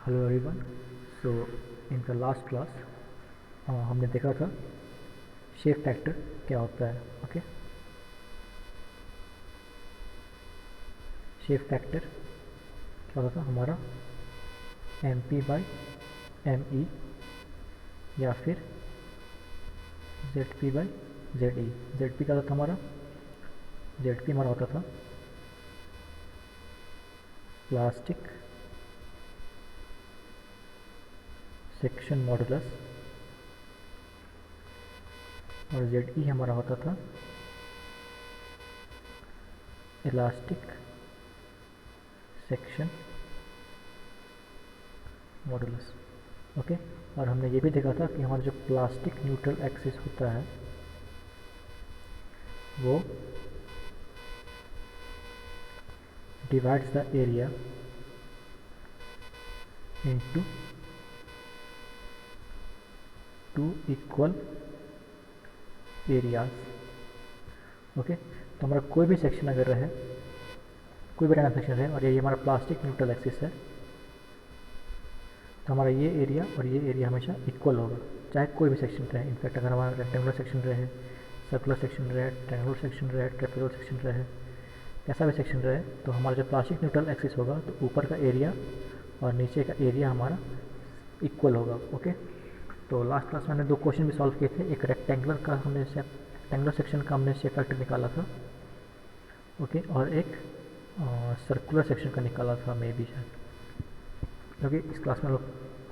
Hello everyone. So in the last class हमने देखा था शेप फैक्टर क्या होता है। ओके, शेप फैक्टर क्या होता था हमारा M P by M E या फिर Z P by Z E. Z P क्या होता था हमारा? जेड पी हमारा होता था प्लास्टिक सेक्शन मॉडुलस और जेड ई हमारा होता था इलास्टिक सेक्शन मॉडुलस। ओके, और हमने ये भी देखा था कि हमारा जो प्लास्टिक न्यूट्रल एक्सिस होता है वो divides the area into two equal areas. Okay, तो हमारा कोई भी सेक्शन अगर रहे, कोई भी रैंडम सेक्शन रहे और ये हमारा प्लास्टिक न्यूट्रल एक्सिस है, तो हमारा ये एरिया और ये एरिया हमेशा इक्वल होगा, चाहे कोई भी सेक्शन रहे। इनफैक्ट अगर हमारा रेक्टेंगुलर सेक्शन रहे, सर्कुलर सेक्शन रहे, ट्रायंगुलर सेक्शन रहे, ट्रेपेजोइडल सेक्शन रहे, कैसा भी सेक्शन रहे, तो हमारा जो प्लास्टिक न्यूट्रल एक्सिस होगा तो ऊपर का एरिया और नीचे का एरिया हमारा इक्वल होगा। ओके, तो लास्ट क्लास में हमने दो क्वेश्चन भी सॉल्व किए थे। एक रेक्टेंगुलर सेक्शन का हमने शेप फैक्टर निकाला था, ओके, और एक सर्कुलर सेक्शन का निकाला था मे बी शायद। ओके, इस क्लास में हम लोग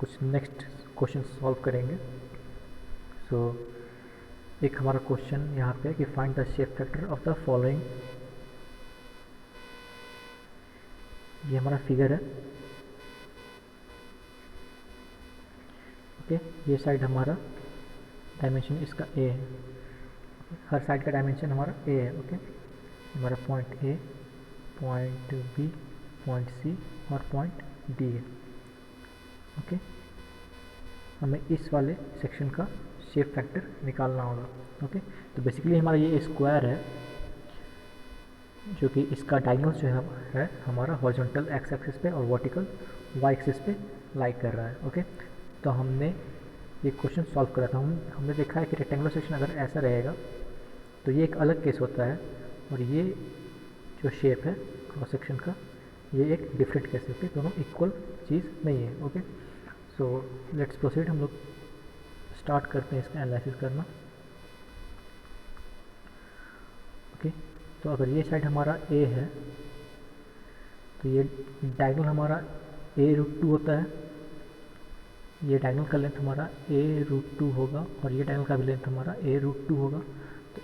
कुछ नेक्स्ट क्वेश्चन सॉल्व करेंगे। सो एक हमारा क्वेश्चन यहाँ पे कि find the shape factor of the following. ये हमारा फिगर है। ओके, ये साइड हमारा डायमेंशन इसका ए है। हर साइड का डायमेंशन हमारा ए है। ओके, हमारा point A, point B, point C और पॉइंट डी है। ओके, हमें इस वाले सेक्शन का शेप फैक्टर निकालना होगा। ओके, तो बेसिकली हमारा ये स्क्वायर है जो कि इसका डायगोनल जो है हमारा हॉरिजॉन्टल एक्स एक्सिस पे और वर्टिकल वाई एक्सिस पे लाई कर रहा है। ओके, तो हमने ये क्वेश्चन सॉल्व करा था। हमने देखा है कि रेक्टेंगुलर सेक्शन अगर ऐसा रहेगा तो ये एक अलग केस होता है, और ये जो शेप है क्रॉस सेक्शन का ये एक डिफरेंट केस है। दोनों इक्वल चीज़ नहीं है। Okay, so let's proceed. हम लोग स्टार्ट करते हैं इसका एनालिसिस करना। ओके, तो अगर ये साइड हमारा ए है तो ये डायगोनल हमारा a√2 होता है। ये डायगोनल का लेंथ हमारा a√2 होगा और ये डायगोनल का भी लेंथ हमारा a√2 होगा। तो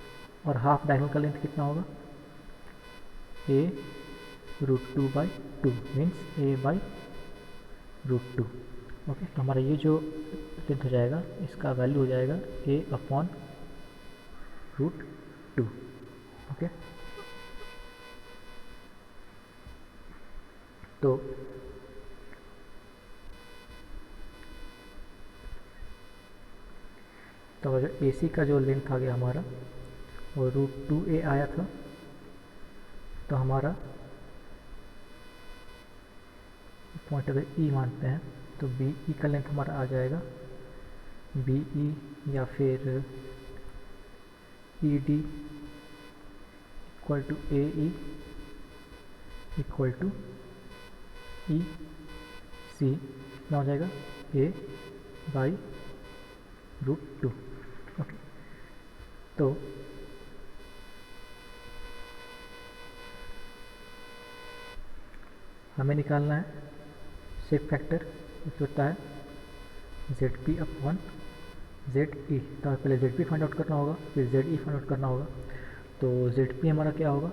और हाफ डायगोनल का लेंथ कितना होगा? a√2/2 means a/√2। ओके, तो हमारा ये जो लेंथ हो जाएगा इसका वैल्यू हो जाएगा a/√2। ओके, तो जो AC का जो लेंथ आ गया हमारा वो √2a आया था। तो हमारा पॉइंट अगर E मानते हैं तो BE का लेंथ हमारा आ जाएगा BE या फिर ED equal to AE equal to EC। कितना हो जाएगा? a/√2। ओके, तो हमें निकालना है शेप फैक्टर, जो होता है ZP/ZE। तो पहले ZP फाइंड आउट करना होगा, फिर ZE फाइंड आउट करना होगा। तो ZP हमारा क्या होगा?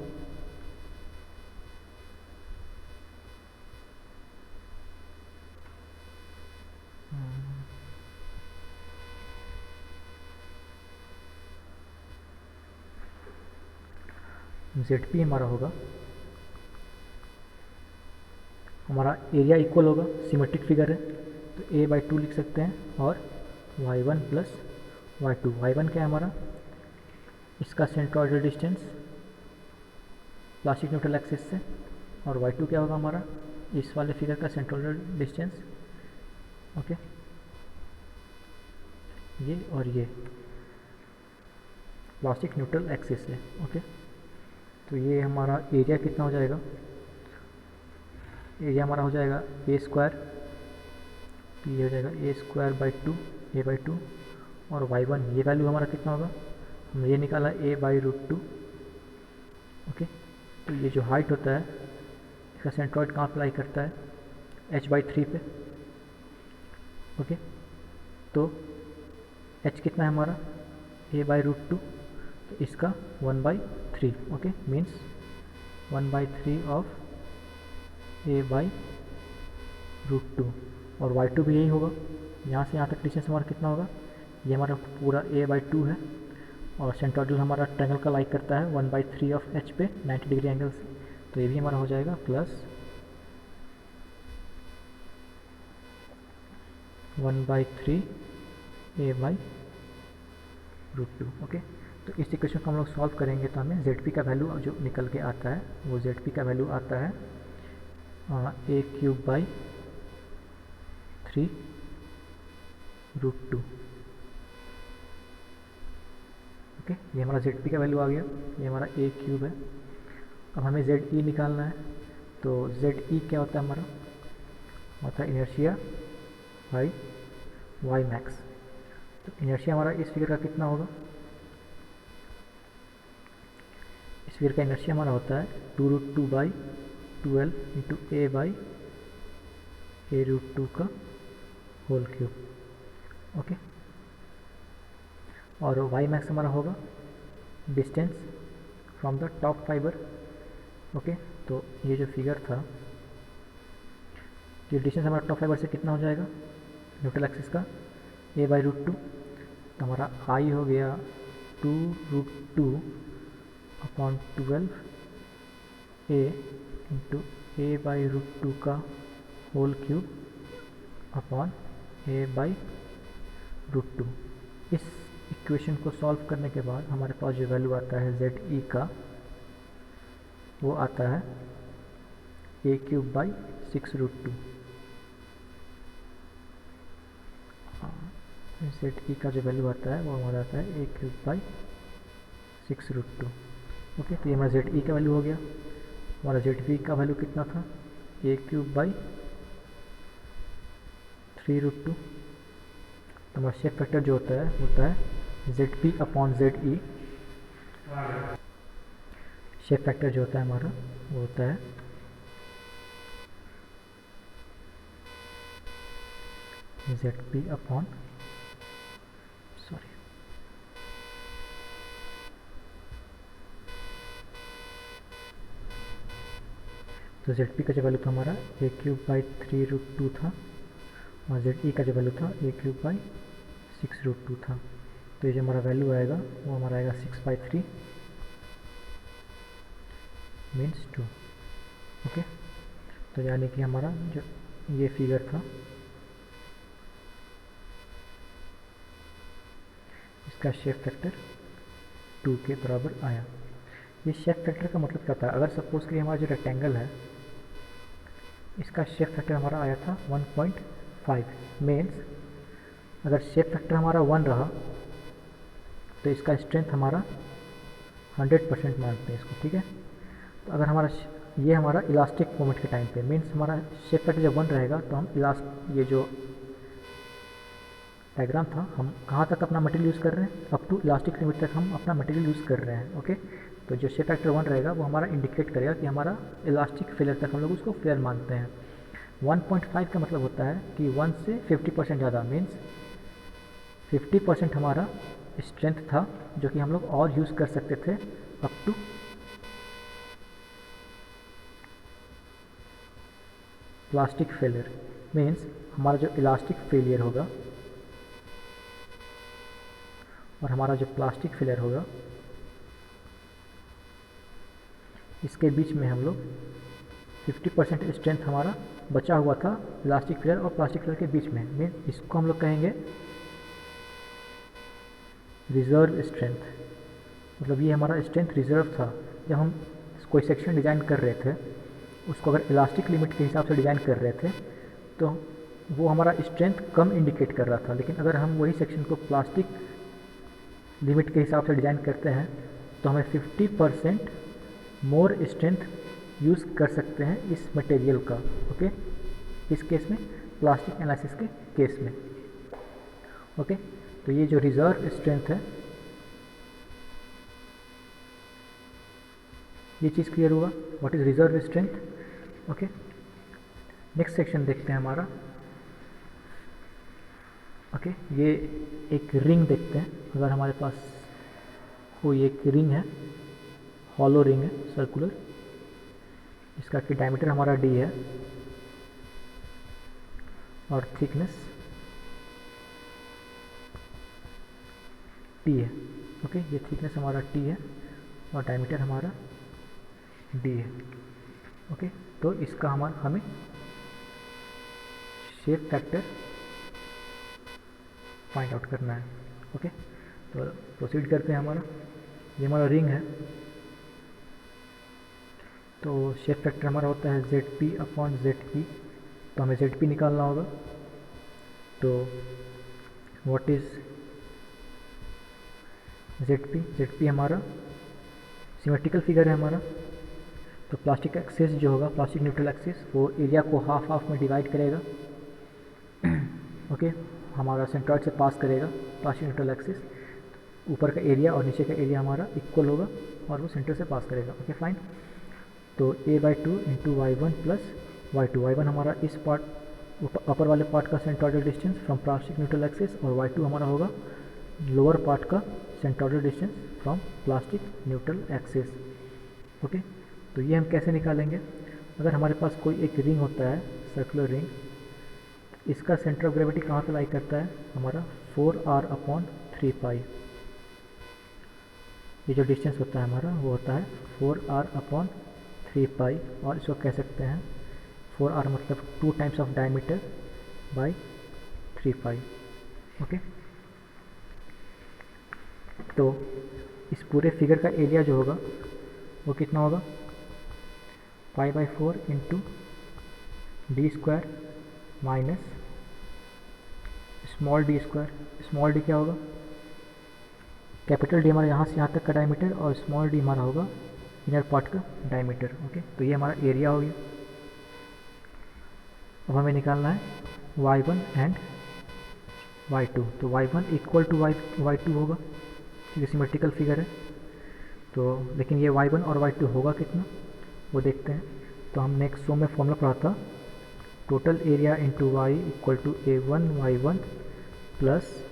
ZP हमारा होगा, हमारा एरिया इक्वल होगा, सिमेट्रिक फिगर है तो a/2 लिख सकते हैं और y1 प्लस y2। y1 क्या है हमारा? इसका centroidal distance plastic neutral axis से, और y2 क्या होगा हमारा? इस वाले फिगर का सेंट्रोइडल डिस्टेंस ओके, ये और ये प्लास्टिक न्यूट्रल एक्सिस है। ओके, तो ये हमारा एरिया कितना हो जाएगा, एरिया हमारा हो जाएगा ए स्क्वायर, तो ये हो जाएगा a square by two, a by two, और वाई वन ये वैल्यू हमारा कितना होगा, हम ये निकाला a by root two. Okay, तो ये जो हाइट होता है इसका सेंट्रॉइड कहाँ अप्लाई करता है, एच बाई थ्री पे। ओके, तो एच कितना है हमारा, ए बाई रूट टू, तो इसका 1/3। Okay, means 1/3 of A by root two, और वाई टू भी यही होगा, यहाँ से यहाँ तक डिस्टेंस हमारा कितना होगा, ये हमारा पूरा ए बाई टू है, और सेंट्रोइडल हमारा ट्रायंगल का लाइक करता है 1/3 ऑफ एच पे 90 डिग्री एंगल से, तो ये भी हमारा हो जाएगा plus 1/3 A by root two. Okay, तो इस इक्वेशन को हम लोग सॉल्व करेंगे तो हमें जेड पी का वैल्यू जो निकल के आता है वो जेड पी का वैल्यू आता है a cube by 3 root two. Okay, ये हमारा जेड पी का वैल्यू आ गया, ये हमारा ए क्यूब है। अब हमें जेड ई निकालना है, तो जेड ई क्या होता है हमारा, होता है इनर्शिया बाई वाई मैक्स। तो इनर्शिया हमारा इस फिगर का कितना होगा, इस फिगर का इनर्शिया हमारा होता है 2√2 by 12 into A by A root two का होल क्यूब। ओके, और वाई मैक्स हमारा होगा distance from the top fibre. Okay, तो ये जो फिगर था, ये डिस्टेंस हमारा टॉप फाइबर से कितना हो जाएगा न्यूट्रल एक्सिस का, ए बाई रूट टू, तो हमारा आई हो गया 2√2 upon 12 a into A by root two का whole cube upon a by root two. इस इक्वेशन को सॉल्व करने के बाद हमारे पास जो वैल्यू आता है जेड ई का, वो आता है ए क्यूब बाई 6√2। जेड ई का जो वैल्यू आता है वो हमारा आता है ए क्यूब बाई 6√2। ओके, तो ये हमारा जेड ई का वैल्यू हो गया। हमारा जेड वी का वैल्यू कितना था, ए क्यूब बाई 3√2। तो हमारा शेप फैक्टर जो होता है जेड पी अपॉन जेड ई। शेप फैक्टर जो होता है हमारा वो होता है जेड पी अपॉन तो जेड पी का जो वैल्यू था हमारा ए क्यूब बाई 3√2 था, और जेड ई का जो वैल्यू था ए क्यूब बाई 6√2 था। तो ये जो हमारा वैल्यू आएगा वो हमारा आएगा 6/3 मीन्स 2। ओके, तो यानी कि हमारा जो ये फिगर था इसका शेप फैक्टर 2 के बराबर आया। ये शेप फैक्टर का मतलब क्या होता है, अगर सपोज कि हमारा जो रेक्टेंगल है इसका शेप फैक्टर हमारा आया था 1.5, मीन्स अगर शेप फैक्टर हमारा 1 रहा तो इसका स्ट्रेंथ हमारा 100% मानते हैं इसको। ठीक है, तो अगर हमारा ये हमारा इलास्टिक मोमेंट के टाइम पे, मीन्स हमारा शेप फैक्टर जब 1 रहेगा तो हम ये जो डायग्राम था हम कहाँ तक अपना मटेरियल यूज़ कर रहे हैं, अप टू इलास्टिक लिमिट तक हम अपना मटेरियल यूज़ कर रहे हैं। ओके, तो जो शेप फैक्टर 1 रहेगा वो हमारा इंडिकेट करेगा कि हमारा इलास्टिक फेलियर तक हम लोग उसको फेलियर मानते हैं। 1.5 का मतलब होता है कि 1 से 50% ज़्यादा, मीन्स 50% हमारा स्ट्रेंथ था जो कि हम लोग और यूज़ कर सकते थे up to plastic failure. Means हमारा जो इलास्टिक फेलियर होगा और हमारा जो प्लास्टिक फेलियर होगा इसके बीच में हम लोग 50% स्ट्रेंथ हमारा बचा हुआ था इलास्टिक फेलियर और प्लास्टिक फेलियर के बीच में, मीन इसको हम लोग कहेंगे रिजर्व स्ट्रेंथ। मतलब ये हमारा स्ट्रेंथ रिजर्व था। जब हम कोई सेक्शन डिज़ाइन कर रहे थे उसको अगर इलास्टिक लिमिट के हिसाब से डिज़ाइन कर रहे थे तो वो हमारा स्ट्रेंथ कम इंडिकेट कर रहा था, लेकिन अगर हम वही सेक्शन को प्लास्टिक लिमिट के हिसाब से डिज़ाइन करते हैं तो हमें 50% मोर स्ट्रेंथ यूज़ कर सकते हैं इस मटेरियल का। ओके, इस केस में प्लास्टिक एनालिसिस के केस में। ओके, तो ये जो रिजर्व स्ट्रेंथ है, ये चीज़ क्लियर हुआ what is reserve strength. Okay, next section देखते हैं हमारा। ओके, ये एक रिंग देखते हैं। अगर हमारे पास कोई एक रिंग है, हॉलो रिंग है सर्कुलर, इसका कि डायमीटर हमारा d है और थिकनेस t है। ओके, ये थिकनेस हमारा t है और डायमीटर हमारा d है। ओके, तो इसका हमें शेप फैक्टर फाइंड आउट करना है। ओके, तो प्रोसीड करते हैं। ये हमारा रिंग है, तो शेप फैक्टर हमारा होता है ZP/ZP, तो हमें ZP निकालना होगा। तो व्हाट इज़ ZP हमारा सिमेट्रिकल फिगर है हमारा। तो प्लास्टिक एक्सिस जो होगा, प्लास्टिक न्यूट्रल एक्सिस, वो एरिया को हाफ हाफ में डिवाइड करेगा। ओके, हमारा सेंट्रॉइड से पास करेगा प्लास्टिक न्यूट्रल एक्सिस, ऊपर का एरिया और नीचे का एरिया हमारा इक्वल होगा और वो सेंटर से पास करेगा। ओके फाइन, तो a/2 into y1 plus y2। y1 हमारा इस पार्ट अपर वाले पार्ट का centroidal distance from plastic neutral axis, और y2 हमारा होगा लोअर पार्ट का centroidal distance from plastic neutral axis. Okay, तो ये हम कैसे निकालेंगे? अगर हमारे पास कोई एक रिंग होता है, सर्कुलर रिंग, इसका सेंटर ऑफ ग्रेविटी कहाँ पे लाई करता है? हमारा 4r/3π। ये जो डिस्टेंस होता है हमारा वो होता है 4r/3π, और इसको कह सकते हैं 4r मतलब 2 times of diameter by 3π। Okay, तो इस पूरे फिगर का एरिया जो होगा वो कितना होगा? π/4 into d² minus small d²। Small d क्या होगा? कैपिटल D हमारा यहाँ से यहाँ तक का डायमीटर, और स्मॉल d हमारा होगा इनर पार्ट का डायमीटर। ओके, तो ये हमारा एरिया हो गया। अब हमें निकालना है y1 एंड y2। तो y1 इक्वल टू y2 होगा, ये सिमेट्रिकल फिगर है। तो लेकिन ये y1 और y2 होगा कितना, वो देखते हैं। तो हमने एक सो में फॉर्मूला पढ़ा था, total area into y equal to a1 y1 plus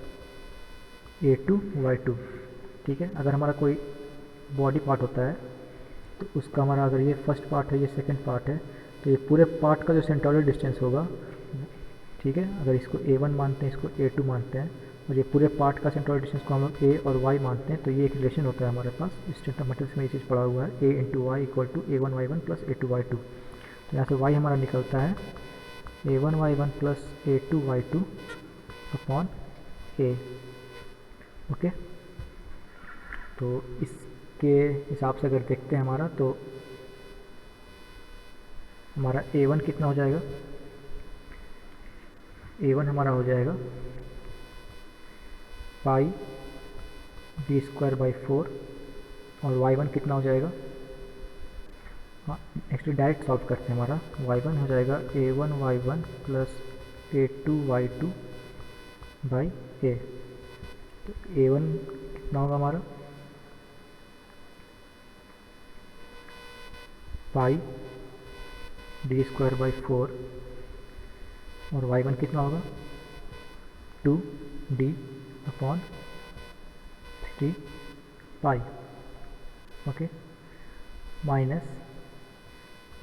a2 y2। ठीक है, अगर हमारा कोई बॉडी पार्ट होता है तो उसका हमारा, अगर ये फर्स्ट पार्ट है, ये सेकंड पार्ट है, तो ये पूरे पार्ट का जो सेंट्रोइडल डिस्टेंस होगा, ठीक है, अगर इसको a1 मानते हैं, इसको a2 मानते हैं, और ये पूरे पार्ट का सेंट्रोइडल डिस्टेंस को हम लोग a और y मानते हैं, तो ये एक रिलेशन होता है हमारे पास। स्ट्रेंथ ऑफ मटेरियल्स में ये चीज़ पड़ा हुआ है, a into Y equal to a1 y1 plus a2 y2। तो यहाँ से y हमारा निकलता है a1 y1 plus a2 y2 upon a। Okay, तो इसके हिसाब से अगर देखते हैं हमारा, तो हमारा a1 कितना हो जाएगा? a1 हमारा हो जाएगा π d²/4, और y1 कितना हो जाएगा? हाँ, एक्चुअली डायरेक्ट सॉल्व करते हैं। हमारा y1 हो जाएगा a1 y1 plus a2 y2 by a। तो a1 कितना होगा हमारा? π d²/4, और y1 कितना होगा? 2d/3π। ओके, माइनस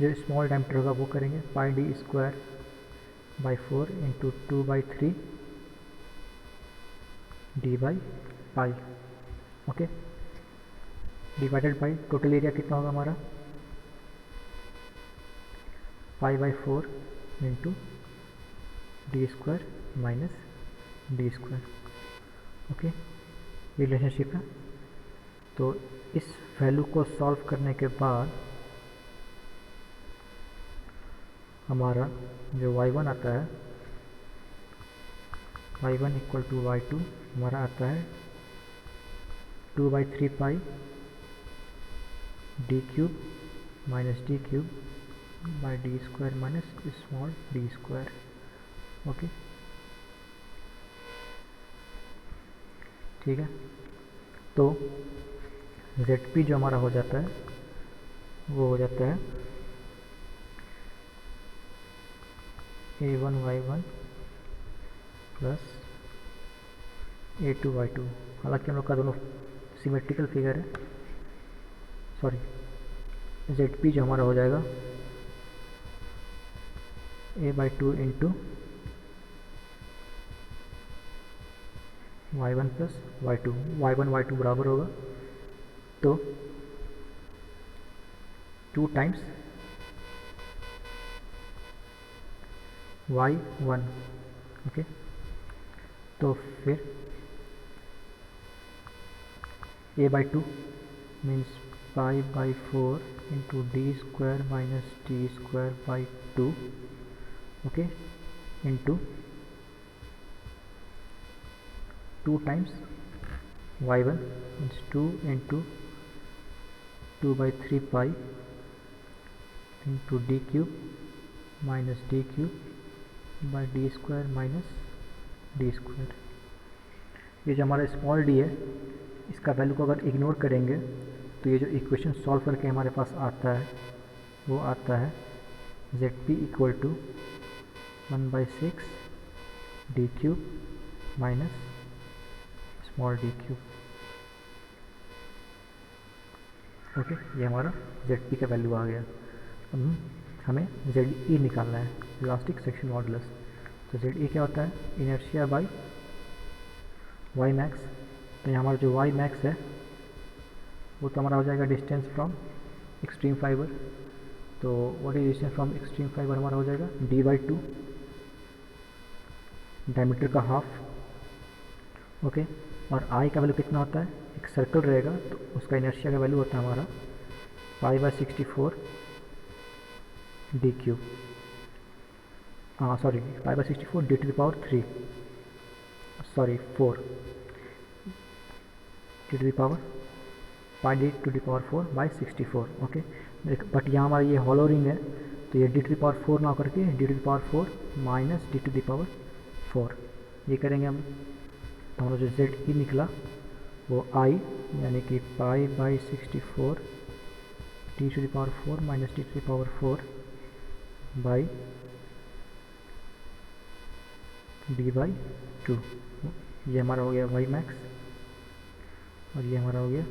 जो स्मॉल डायमीटर होगा वो करेंगे, π d²/4 into 2/3 d/π। Okay, divided by total area कितना होगा हमारा? π/4 into d² minus d²। Okay, ये रिलेशनशिप है। तो इस वैल्यू को सॉल्व करने के बाद हमारा जो y1 आता है y1 इक्वल टू y2 हमारा आता है 2/3 pi d cube minus D cube by d square minus small d square. Okay, ठीक है। तो ZP जो हमारा हो जाता है वो हो जाता है A1y1 प्लस A2y2। हालांकि हम लोग का दोनों सिमेट्रिकल फिगर है, सॉरी ZP जो हमारा हो जाएगा A/2 into y1 plus y2, y1 y2 बराबर होगा तो 2 टाइम्स y1। ओके, तो फिर A/2 means π/4 into d square minus t square by 2। Okay, into 2 times y1 means 2 into 2/3 pi into D cube minus D cube by d square minus d square. ये जो हमारा small D है इसका value को अगर ignore करेंगे तो ये जो इक्वेशन सॉल्व करके हमारे पास आता है वो आता है ZP equal to 1/6 D cube minus small D cube. Okay, ये हमारा ZP का वैल्यू आ गया। अब हमें ZE निकालना है, इलास्टिक सेक्शन मॉडुलस। तो ZE क्या होता है? Inertia by Y max. तो यहाँ हमारा जो वाई मैक्स है वो तो हमारा हो जाएगा डिस्टेंस फ्रॉम एक्सट्रीम फाइबर। तो what is distance from extreme fibre हमारा हो जाएगा D/2, डायमीटर का हाफ। ओके, और आई का वैल्यू कितना होता है? एक सर्कल रहेगा तो उसका इनर्शिया का वैल्यू होता है हमारा π/64 डी क्यूब, हाँ sorry π/64 d⁻3, sorry 4 d⁻4 okay. But यहाँ हमारा ये हॉलो रिंग है तो ये d⁻4 ना करके d⁻4 माइनस d⁻4 ये करेंगे हम। तो हमारा जो ZE निकला वो I यानी कि π/64 d⁻4 minus d⁻4 by D/2। ये हमारा हो गया वाई मैक्स और ये हमारा हो गया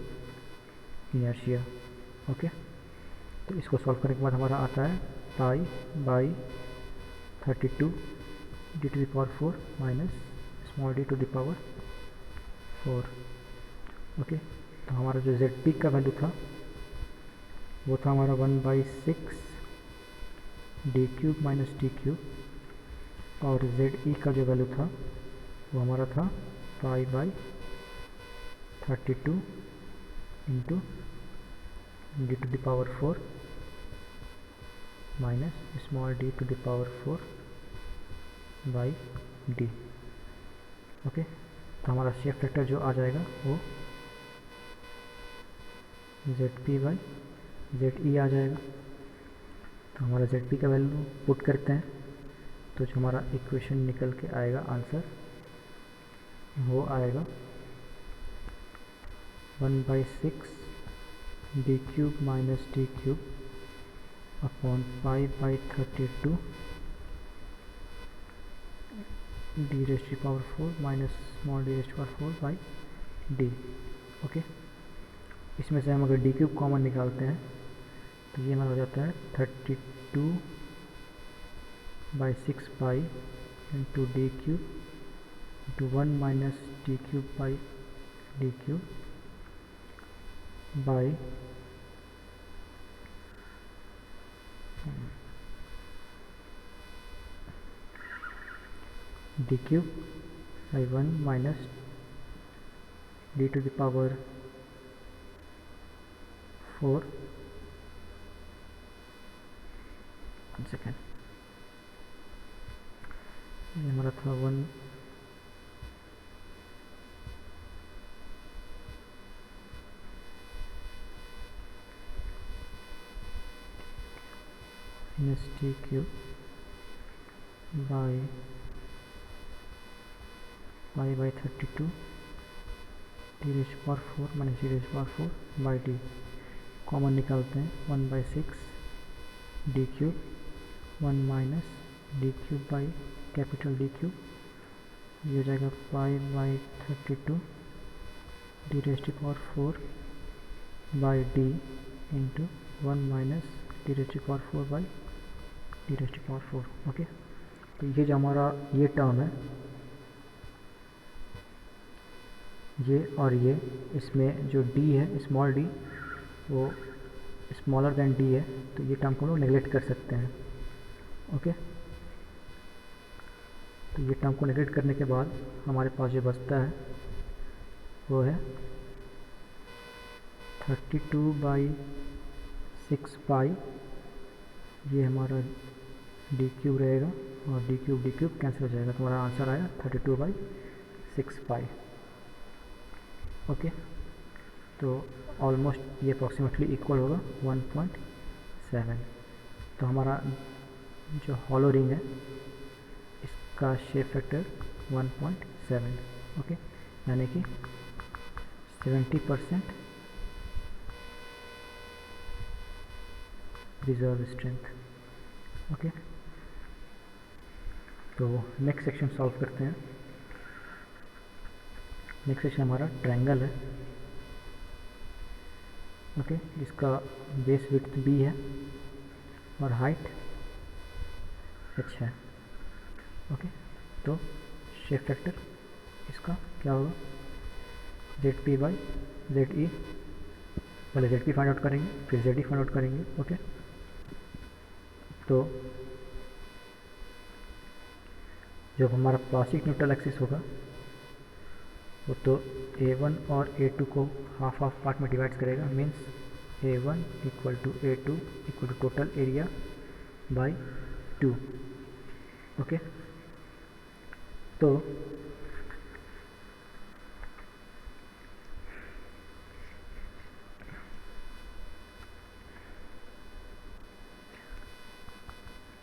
इनर्शिया। ओके, तो इसको सॉल्व करने के बाद हमारा आता है π/32 d⁻4 minus small d⁻4। Okay, तो हमारा जो ZP का वैल्यू था वो था हमारा 1/6 D cube minus D cube, और ZE का जो वैल्यू था वो हमारा था π/32 into d⁻4 minus small d⁻4 by d. Okay, तो हमारा शेप फैक्टर जो आ जाएगा वो ZP/ZE आ जाएगा। तो हमारा ZP का वैल्यू पुट करते हैं तो जो हमारा इक्वेशन निकल के आएगा आंसर वो आएगा 1/6 D cube minus D cube upon π/32 d⁻4 minus small d⁻4 by d. Okay, इसमें से हम अगर डी क्यूब कॉमन निकालते हैं तो ये हमारा हो जाता है 32/6 pi into D cube into 1 minus D cube by D cube by D cube by 1 minus d⁻4 second. ये हमारा था 1 minus T cube by 5/32 T raise power 4 minus T raise power 4 by D. Common निकालते हैं 1/6 D cube 1 minus D cube by capital D cube, ये हो जाएगा 5/32 D raise to power 4 by D into 1 minus D raise to power 4 by D raise to power 4। Okay, तो ये जो हमारा ये टर्म है, ये और ये, इसमें जो d है स्मॉल d वो स्मॉलर देन d है, तो ये टर्म को हम लोग नेगलेक्ट कर सकते हैं। ओके, तो ये टर्म को नेगलेक्ट करने के बाद हमारे पास जो बचता है वो है 32/6 पाई, ये हमारा डी क्यूब रहेगा और डी क्यूब कैंसिल हो जाएगा, तो हमारा आंसर आया 32/6 पाई। ओके, तो ऑलमोस्ट ये अप्रॉक्सीमेटली इक्वल होगा 1.7। तो हमारा जो हॉलो रिंग है इसका शेप फैक्टर 1.7। ओके, यानी कि 70% रिजर्व स्ट्रेंथ। ओके, तो नेक्स्ट सेक्शन सॉल्व करते हैं। नेक्स्ट सेक्शन हमारा ट्रायंगल है। ओके, जिसका बेस विड्थ b है और हाइट h है। ओके, तो शेप फैक्टर इसका क्या होगा, ZP/ZE, पहले ZP फाइंड आउट करेंगे फिर ZE फाइंड आउट करेंगे। ओके, तो जब हमारा प्लास्टिक न्यूट्रल एक्सिस होगा वो तो A1 और A2 को हाफ हाफ पार्ट में डिवाइड करेगा, means A1 equal to A2 equal to total area by 2। Okay, तो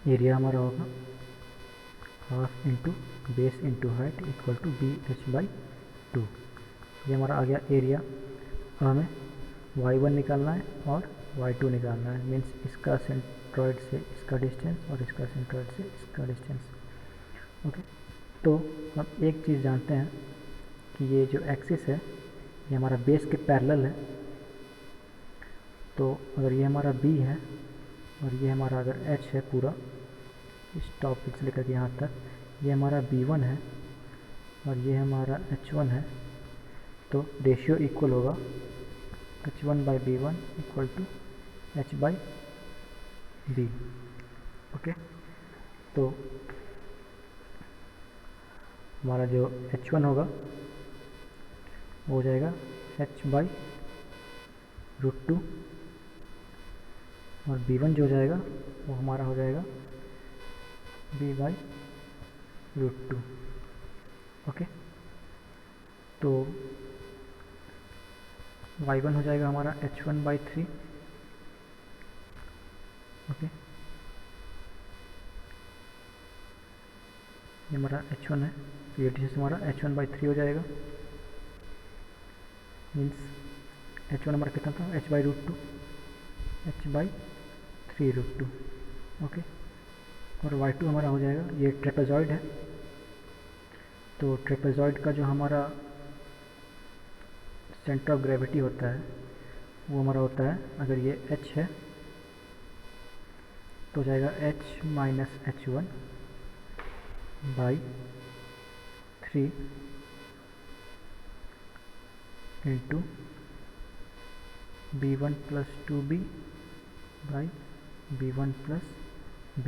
एरिया हमारा होगा half into base into height equal to BH/2। ये हमारा आ गया एरिया। अब हमें y1 निकालना है और y2 निकालना है, मीन्स इसका सेंट्रॉइड से इसका डिस्टेंस और इसका सेंट्रॉइड से इसका डिस्टेंस। ओके, तो हम एक चीज़ जानते हैं कि ये जो एक्सिस है ये हमारा बेस के पैरेलल है। तो अगर ये हमारा b है और ये हमारा अगर h है पूरा इस टॉपिक से लेकर के यहाँ तक, ये हमारा b1 है और ये हमारा h1 है, तो रेशियो इक्वल होगा h1/b1 equal to h/b। Okay, तो हमारा जो h1 होगा वो हो जाएगा h/√2 और b1 जो हो जाएगा वो हमारा हो जाएगा b/√2। ओके, तो y1 हो जाएगा हमारा h1/3। ओके, ये हमारा h1 है, तो ये डिस्टेंस हमारा h1/3 हो जाएगा, मीन्स h1 हमारा कितना था h/√2 h/3√2। ओके, और y2 हमारा हो जाएगा, ये ट्रेपेजॉइड है, तो ट्रेपेजॉइड का जो हमारा सेंटर ऑफ ग्रेविटी होता है वो हमारा होता है, अगर ये h है तो हो जाएगा h-h1/3 into b1 + 2b/b1 + b,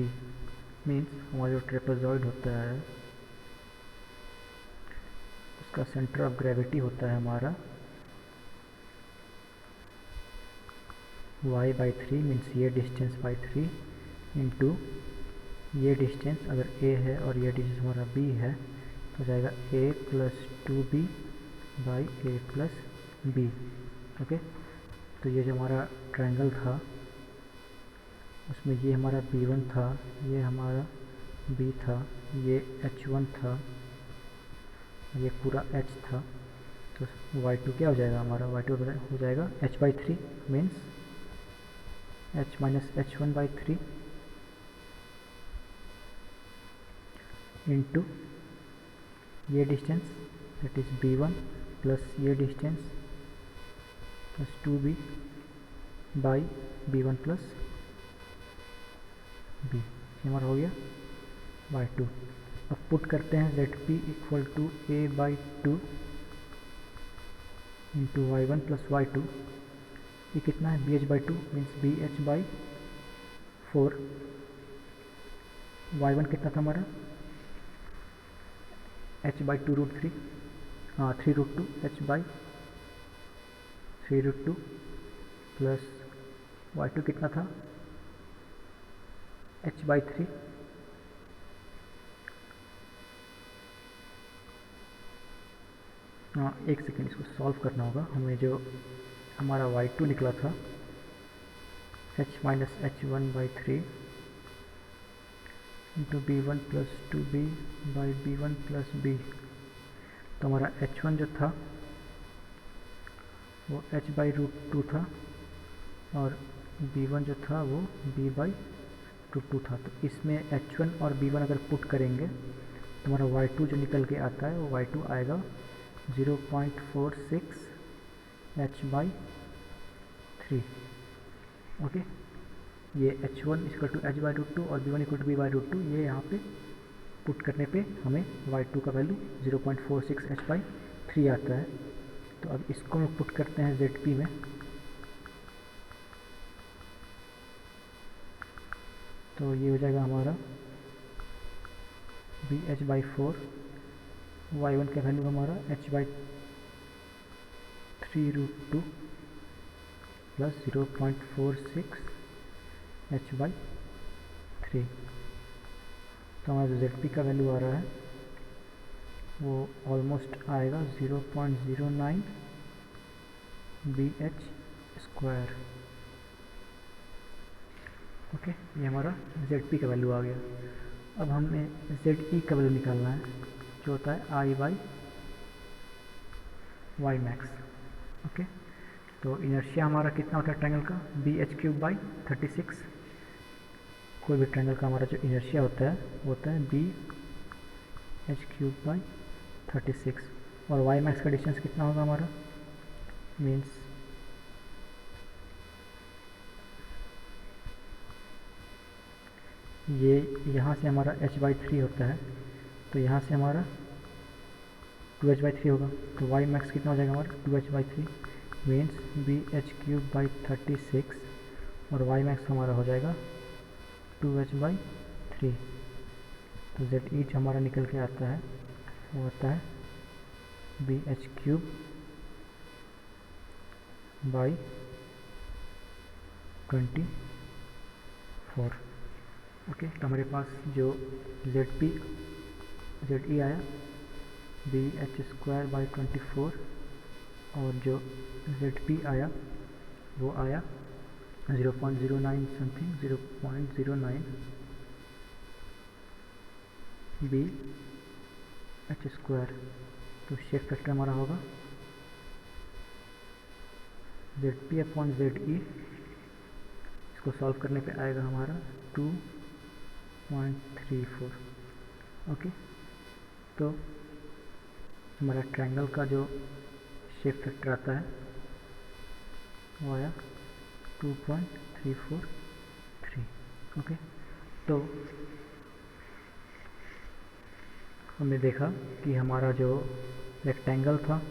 means हमारा जो ट्रेपेजॉइड होता है उसका सेंटर ऑफ ग्रेविटी होता है हमारा y/3, मीन्स ये डिस्टेंस y3 इंटू ये डिस्टेंस अगर a है और ये डिस्टेंस हमारा b है तो हो जाएगा a + 2b/a + b। ओके, तो ये जो हमारा ट्रायंगल था उसमें ये हमारा B1 था, ये हमारा B था, ये H1 था, ये पूरा H था। तो y2 क्या हो जाएगा हमारा, y2 हो जाएगा h/3 means h minus h1/3 into ये distance that is B1 plus ये distance plus 2b by B1 plus b, हमारा हो गया y2। अब पुट करते हैं ZP equal to a/2 into y1 plus y2। ये कितना है, BH/2 मीन्स BH/4। y1 कितना था हमारा, h/2√3, हाँ 3√2 h/3√2 प्लस y2 कितना था h/3, हाँ एक सेकेंड इसको सॉल्व करना होगा हमें। जो हमारा y2 निकला था h minus h1/3 into B1 plus 2b by B1 plus b। तो हमारा h1 जो था वो h/√2 था और B1 जो था वो b/√2 था। तो इसमें h1 और B1 अगर पुट करेंगे तो हमारा y2 जो निकल के आता है वो y2 आएगा 0.46 h/3। ओके, ये h1 इक्वल टू h/√2 और B1 इक्वल टू b/√2, ये यहाँ पे पुट करने पे हमें y2 का वैल्यू 0.46 h/3 आता है। तो अब इसको हम पुट करते हैं ZP में। तो ये हो जाएगा हमारा BH/4, y1 का वैल्यू हमारा h/3√2 प्लस 0.46 h/3। तो हमारा जो ZP का वैल्यू आ रहा है वो ऑलमोस्ट आएगा 0.09 BH²। ओके, ये हमारा ZP का वैल्यू आ गया। अब हमें ZE का वैल्यू निकालना है जो होता है I/y मैक्स। ओके, तो इनर्शिया हमारा कितना होता है ट्रायंगल का, BH3/36। कोई भी ट्रायंगल का हमारा जो इनर्शिया होता है वो होता है BH3/36। और y मैक्स का डिस्टेंस कितना होगा हमारा, मीन्स ये यहाँ से हमारा h/3 होता है तो यहाँ से हमारा 2h/3 होगा। तो y मैक्स कितना हो जाएगा हमारा 2h/3 मीन्स BH3/36 और y मैक्स हमारा हो जाएगा 2h/3। तो ZE जो हमारा निकल के आता है वो होता है BH3/24। ओके, तो हमारे पास जो ZE आया BH²/24 और जो ZP आया वो आया 0.09 समथिंग, 0.09 BH²। तो शेप फैक्टर हमारा होगा ZP/ZE। इसको सॉल्व करने पे आएगा हमारा 2.34। ओके, तो हमारा ट्रायंगल का जो शेप फैक्टर आता है वो आया 2.343। ओके, तो हमने देखा कि हमारा जो रेक्टेंगल था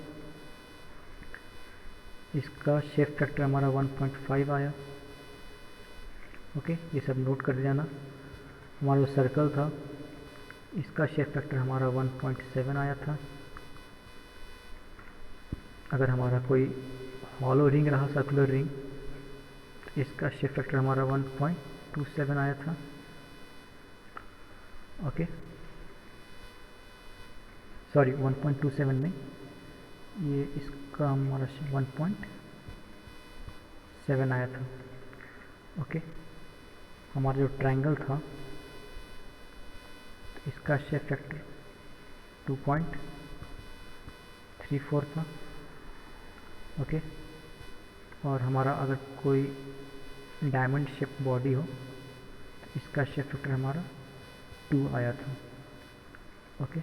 इसका शेप फैक्टर हमारा 1.5 आया। ओके, ये सब नोट कर जाना। हमारा जो सर्कल था इसका शेप फैक्टर हमारा 1.7 आया था। अगर हमारा कोई हॉलो रिंग रहा, सर्कुलर रिंग, तो इसका शेप फैक्टर हमारा 1.27 आया था। ओके, सॉरी 1.27 नहीं, ये इसका हमारा 1.7 आया था। ओके, हमारा जो ट्रायंगल था तो इसका शेप फैक्टर 2.34 था। ओके, और हमारा अगर कोई डायमंड शेप बॉडी हो तो इसका शेप फैक्टर हमारा 2 आया था। ओके,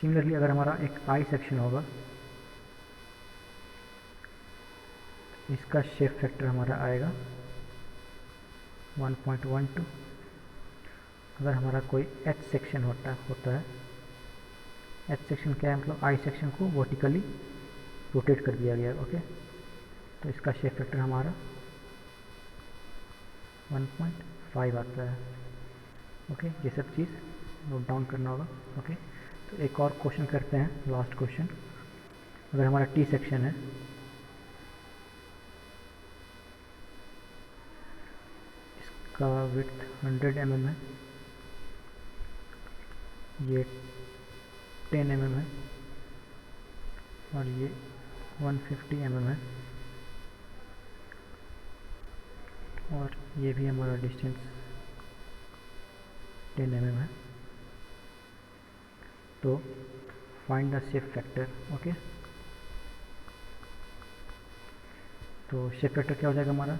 सिमिलरली अगर हमारा एक आई सेक्शन होगा इसका शेप फैक्टर हमारा आएगा 1.12। अगर हमारा कोई एच सेक्शन होता है, एच सेक्शन क्या है, मतलब आई सेक्शन को वर्टिकली रोटेट कर दिया गया। ओके, तो इसका शेप फैक्टर हमारा 1.5 आता है। ओके, ये सब चीज़ नोट डाउन करना होगा। ओके, तो एक और क्वेश्चन करते हैं, लास्ट क्वेश्चन। अगर हमारा टी सेक्शन है, इसका विड्थ 100 mm है, ये 10 mm है और ये 150 mm है, और ये भी हमारा डिस्टेंस 10 mm है। तो find the shape factor. Okay, तो शेप फैक्टर क्या हो जाएगा हमारा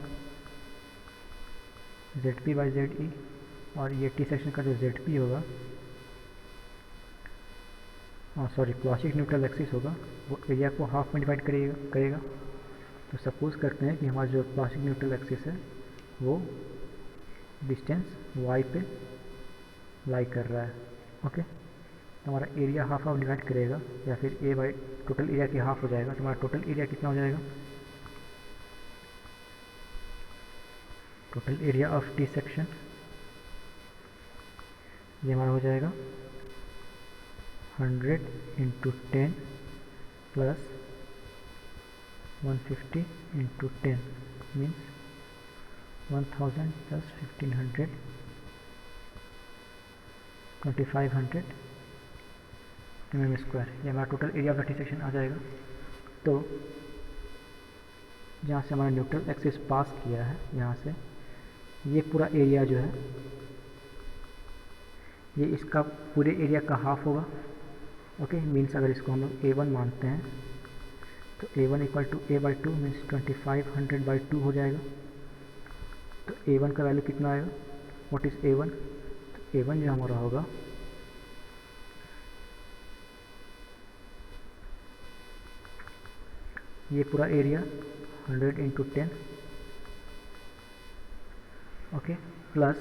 ZP/ZE, और ये टी सेक्शन का जो ZP होगा, सॉरी प्लास्टिक न्यूट्रल एक्सिस होगा, वो एरिया को हाफ में डिवाइड करेगा। तो सपोज करते हैं कि हमारा जो प्लास्टिक न्यूट्रल एक्सिस है वो डिस्टेंस y पे लाई कर रहा है। ओके, तो हमारा एरिया हाफ डिवाइड करेगा, या फिर a बाई टोटल एरिया की हाफ हो जाएगा। तो हमारा टोटल एरिया कितना हो जाएगा, total area of T section ये हमारा हो जाएगा 100 × 10 प्लस 150 × 10 मीन्स 1000 प्लस 1500 2500 mm²। ये हमारा total area of the t section आ जाएगा। तो जहाँ से हमारा न्यूट्रल एक्सिस पास किया है, यहाँ से ये पूरा एरिया जो है ये इसका पूरे एरिया का हाफ होगा। ओके, मीन्स अगर इसको हम लोग A1 मानते हैं तो A1 = A/2 मीन्स 2500/2 हो जाएगा। तो A1 का वैल्यू कितना आएगा, व्हाट इज़ A1? तो A1 जो हमारा होगा ये पूरा एरिया 100 × 10, ओके, प्लस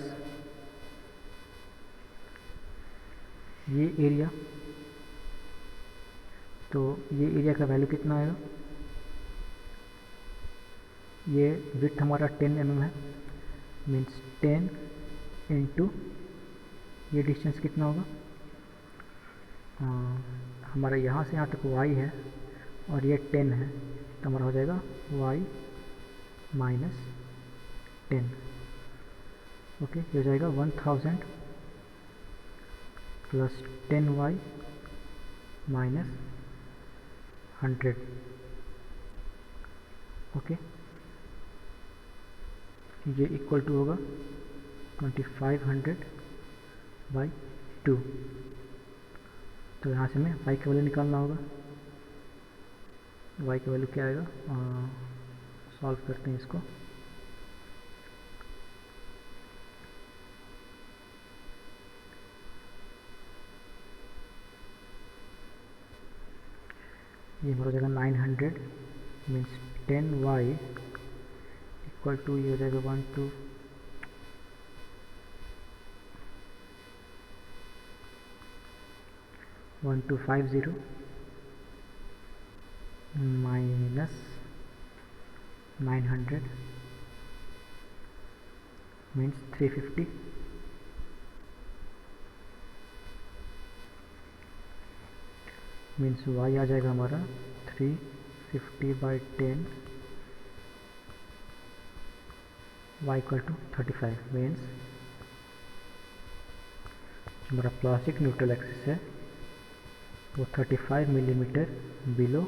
ये एरिया, तो ये एरिया का वैल्यू कितना आएगा, ये विड्थ हमारा 10 mm है, मीन्स 10 × ये डिस्टेंस कितना होगा, हमारा यहाँ से यहाँ तक y है और ये 10 है, तो हमारा हो जाएगा y - 10। ओके, ये हो जाएगा 1000 प्लस 10y - 100। ओके, ये इक्वल टू होगा 2500/2। तो यहाँ से हमें y का वैल्यू निकालना होगा। y का वैल्यू क्या आएगा, सॉल्व करते हैं इसको। ये हमारा हो जाएगा 900 मीन्स 10y इक्वल टू ये हो जाएगा 1250 माइनस 900 मीन्स 350 मीन्स y आ जाएगा हमारा 350/10, y = 35 मीन्स जो हमारा प्लास्टिक न्यूट्रल एक्सिस है वो 35 मिलीमीटर बिलो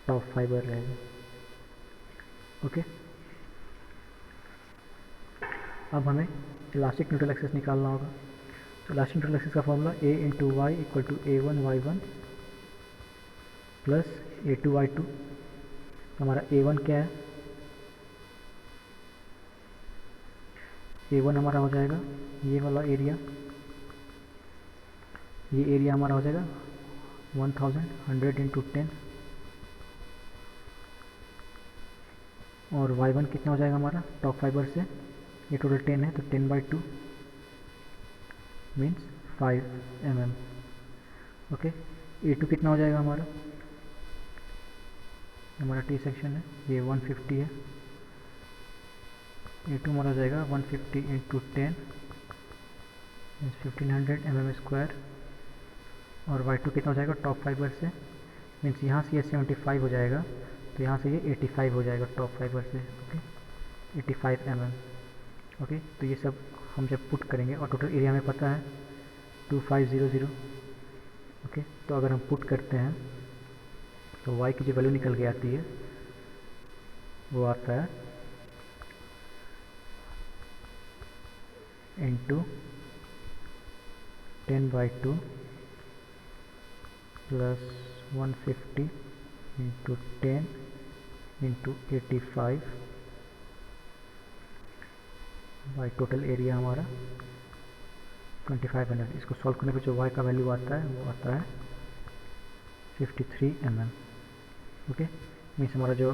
टॉप फाइबर रहेगा। ओके, अब हमें इलास्टिक न्यूट्रल एक्सिस निकालना होगा। तो इलास्टिक न्यूट्रल एक्सिस का formula a into Y equal to a1y1 plus a2y2। हमारा a1 क्या है, a1 हमारा हो जाएगा ये वाला एरिया, ये एरिया हमारा हो जाएगा 1000 इंटू 10, और y1 कितना हो जाएगा हमारा टॉप फाइबर से, ये टोटल 10 है तो 10/2 मीन्स 5 mm। ओके, a2 कितना हो जाएगा हमारा टी सेक्शन है, ये 150 है, a2 हमारा हो जाएगा 150 इंटू 10 मीन्स 1500 mm², और y2 कितना हो जाएगा टॉप फाइबर से, मीन्स यहाँ से ये 75 हो जाएगा तो यहाँ से ये 85 हो जाएगा टॉप फाइबर से। Okay, 85 mm। ओके, तो ये सब हम जब पुट करेंगे, और टोटल एरिया हमें पता है 2500। ओके, तो अगर हम पुट करते हैं तो y की जो वैल्यू निकल के आती है वो आता है into 10/2 plus 150 into 10 into 85 by total area हमारा 2500। इसको सॉल्व करने पे जो y का वैल्यू आता है वो आता है 53 mm। ओके, मीन्स हमारा जो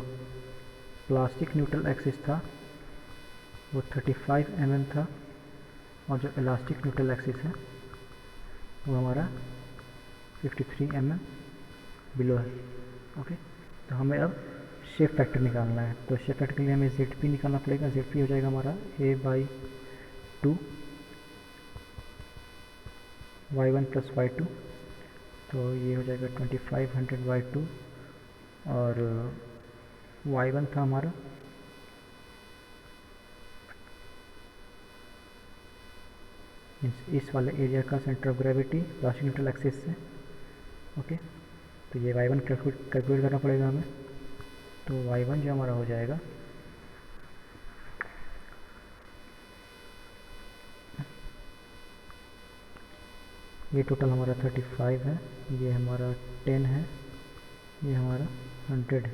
प्लास्टिक न्यूट्रल एक्सिस था वो 35 mm था, और जो इलास्टिक न्यूट्रल एक्सिस है वो हमारा 53 mm बिलो है। ओके, तो हमें अब शेप फैक्टर निकालना है, तो शेप फैक्टर के लिए हमें ZP निकालना पड़ेगा। ZP हो जाएगा हमारा a/2 y1 प्लस y2, तो ये हो जाएगा 2500/2, और y1 था हमारा इस वाले एरिया का centre of gravity plastic neutral axis से। ओके, तो ये y1 कैलकुलेट करना पड़ेगा हमें, तो y1 जो हमारा हो जाएगा ये टोटल हमारा 35 है, ये हमारा 10 है, ये हमारा 100 है,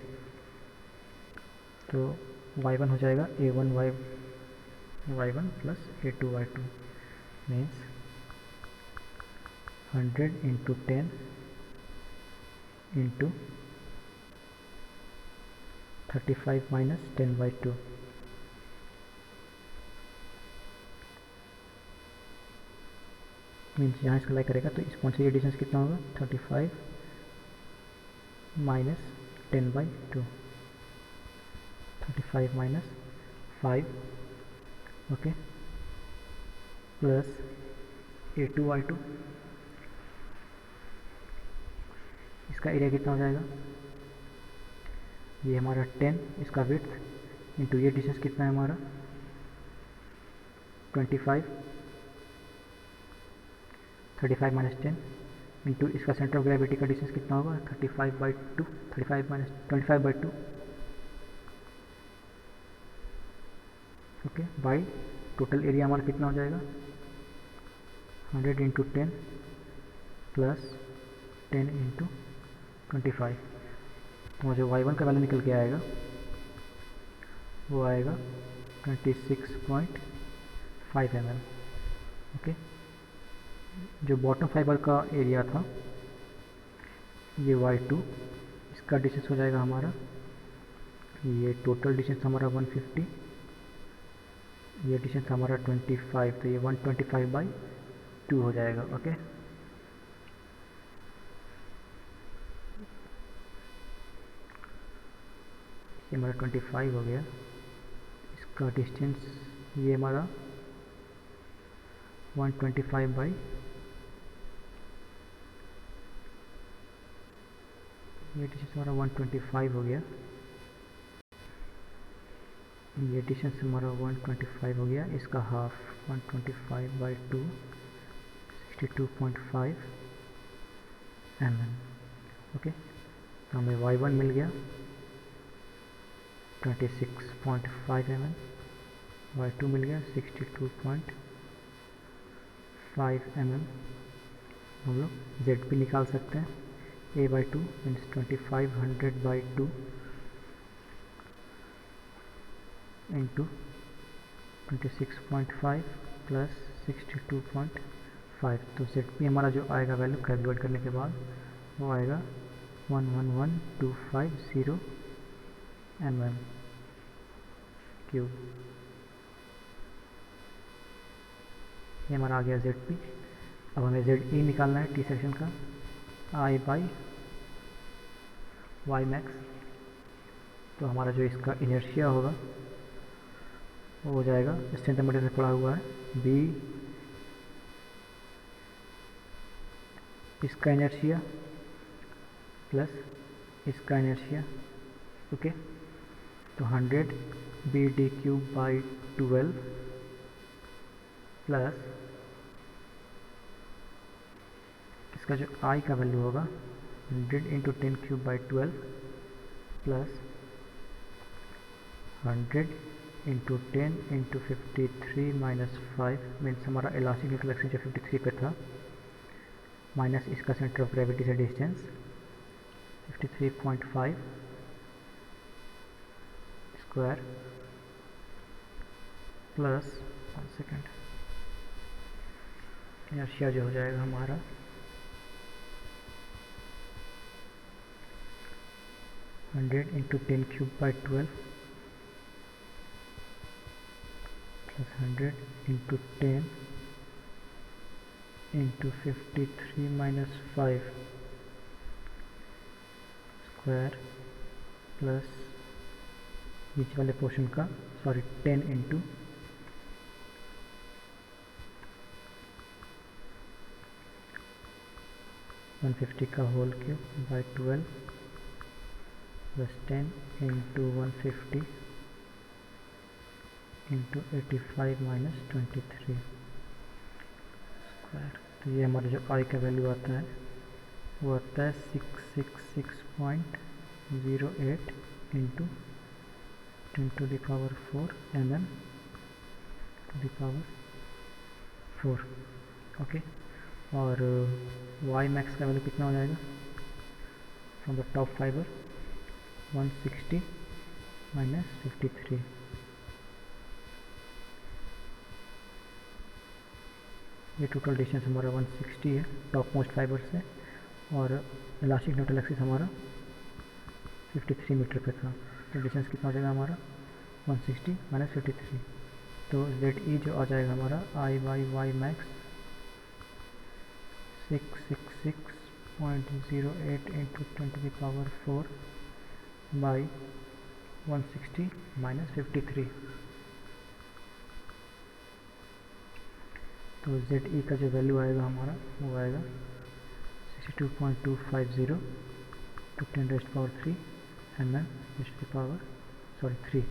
तो y1 हो जाएगा a1y1 plus a2y2 means 100 into 10 into 35 minus 10/2, means यहाँ इसका लाइक करेगा तो इस पॉइंट से ये डिस्टेंस कितना होगा 35 minus 10/2, 35 minus 5। Okay, plus a2y2, इसका एरिया कितना हो जाएगा, ये हमारा 10, इसका विड्थ इंटू ये डिस्टेंस कितना है हमारा 25, 35 माइनस 10 इंटू इसका सेंटर ऑफ ग्रेविटी का डिस्टेंस कितना होगा 35/2, 35 minus 25/2। Okay, by total area हमारा कितना हो जाएगा 100 इंटू 10 प्लस 10 इंटू 25, तो जो y1 का वैल्यू निकल के आएगा वो आएगा 26.5 mm। ओके, जो बॉटम फाइबर का एरिया था ये y2, इसका डिस्टेंस हो जाएगा हमारा, ये टोटल डिस्टेंस हमारा 150, ये डिस्टेंस हमारा 25, तो ये 125/2 हो जाएगा। ओके, ये हमारा 25 हो गया, इसका डिस्टेंस ये हमारा 125 ये डिस्टेंस हमारा 125 हो गया, ये डिस्टेंस हमारा 125 हो गया, इसका हाफ 125/2 62.5 mm। ओके, तो हमें y1 मिल गया 26.5 mm, y2 मिल गया 62.5 mm। हम लोग जेड भी निकाल सकते हैं, a/2 मीन्स 2500/2 इंटू 26.5 प्लस 62.5। तो जेड पी हमारा जो आएगा वैल्यू कैलकुलेट करने के बाद वो आएगा 111,250 mm क्यूब। ये हमारा आ गया जेड पी। अब हमें जेड ई निकालना है टी सेक्शन का, आई बाई वाई मैक्स। तो हमारा जो इसका इनर्शिया होगा वो हो जाएगा, सेंटीमीटर से पड़ा हुआ है, बी इसका इनर्शिया प्लस इसका इनर्शिया। ओके, तो 100 B D cube by 12 plus इसका जो आई का वैल्यू होगा 100 into 10 cube by 12 plus 100 into 10 into 53 minus 5 means हमारा इलास्टिक न्यूट्रल एक्सचेंज 53 पे था, माइनस इसका सेंटर ऑफ ग्रेविटी से distance 53.5 square plus 1 second inertia जो हो जाएगा हमारा 100 into 10 cube by 12 plus 100 into 10 into 53 minus 5 square plus बीच वाले पोर्शन का 10 इंटू 150 का whole cube by 12 plus 10 into 150 into 85 minus 23 square. तो ये हमारा जो आई का वैल्यू आता है वो आता है 666.08 into 10 to the power 4 mm to the power 4। Okay, और वाई मैक्स का वैल्यू कितना हो जाएगा from the top fibre 160 minus 53। ये टोटल डिस्टेंस हमारा 160 है टॉप मोस्ट फाइबर से, और इलास्टिक न्यूट्रल एक्सिस हमारा 53 मीटर पे था। तो डिस्टेंस कितना हो जाएगा हमारा 160 माइनस 53। तो जेड ई जो आ जाएगा हमारा I by Y max 666.08 into 10 to the power 4 by 160 minus 53। तो जेड ई का जो वैल्यू आएगा हमारा वो आएगा 62.250 to 10 rest power 3 mm rest power 3।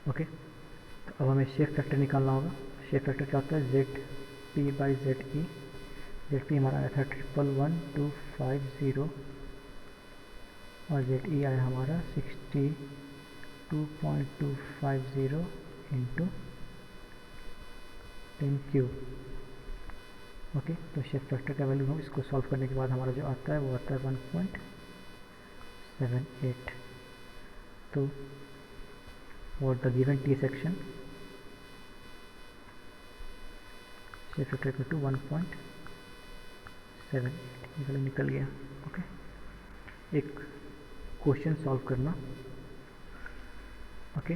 Okay, तो अब हमें शेप फैक्टर निकालना होगा। शेप फैक्टर क्या होता है, Z P by Z E. Z P हमारा आया था 111,250 और जेड ई आया हमारा 62.250 इंटू 10 क्यूब। ओके, तो शेप फैक्टर का वैल्यू हम इसको सॉल्व करने के बाद हमारा जो आता है वो आता है 1.78। तो और the given T section shape factor equal to 1.78 ये वैल्यू निकल गया। ओके, एक क्वेश्चन सॉल्व करना। ओके,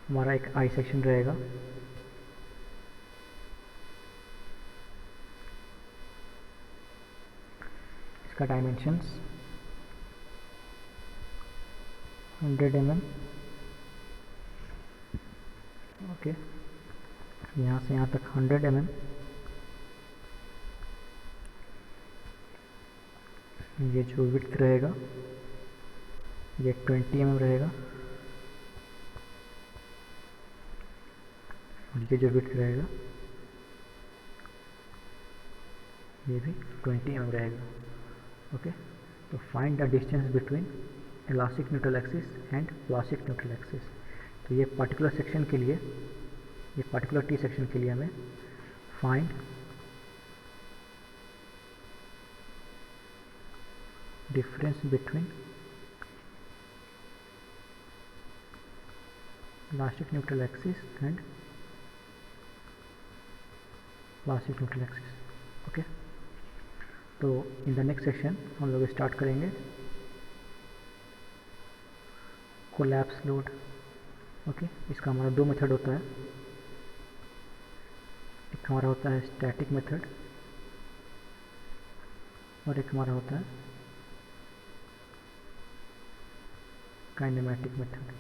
हमारा एक आई सेक्शन रहेगा, इसका डायमेंशंस 100 mm। ओके, यहाँ से यहाँ तक 100 mm। ये जो विड्थ रहेगा ये 20 mm रहेगा, और ये जो विड्थ रहेगा ये भी 20 mm रहेगा। ओके, तो find the distance between elastic neutral axis and plastic neutral axis. तो ये पर्टिकुलर सेक्शन के लिए, ये पर्टिकुलर टी सेक्शन के लिए हमें find difference between elastic neutral axis and plastic neutral axis. Okay, तो इन द नेक्स्ट सेक्शन हम लोग स्टार्ट करेंगे कोलैप्स लोड। ओके, इसका हमारा दो मेथड होता है, एक हमारा होता है स्टैटिक मेथड और एक हमारा होता है काइनेमैटिक मेथड।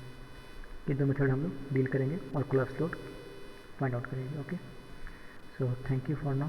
ये दो मेथड हम लोग डील करेंगे और कोलैप्स लोड फाइंड आउट करेंगे। Okay, so thank you for now.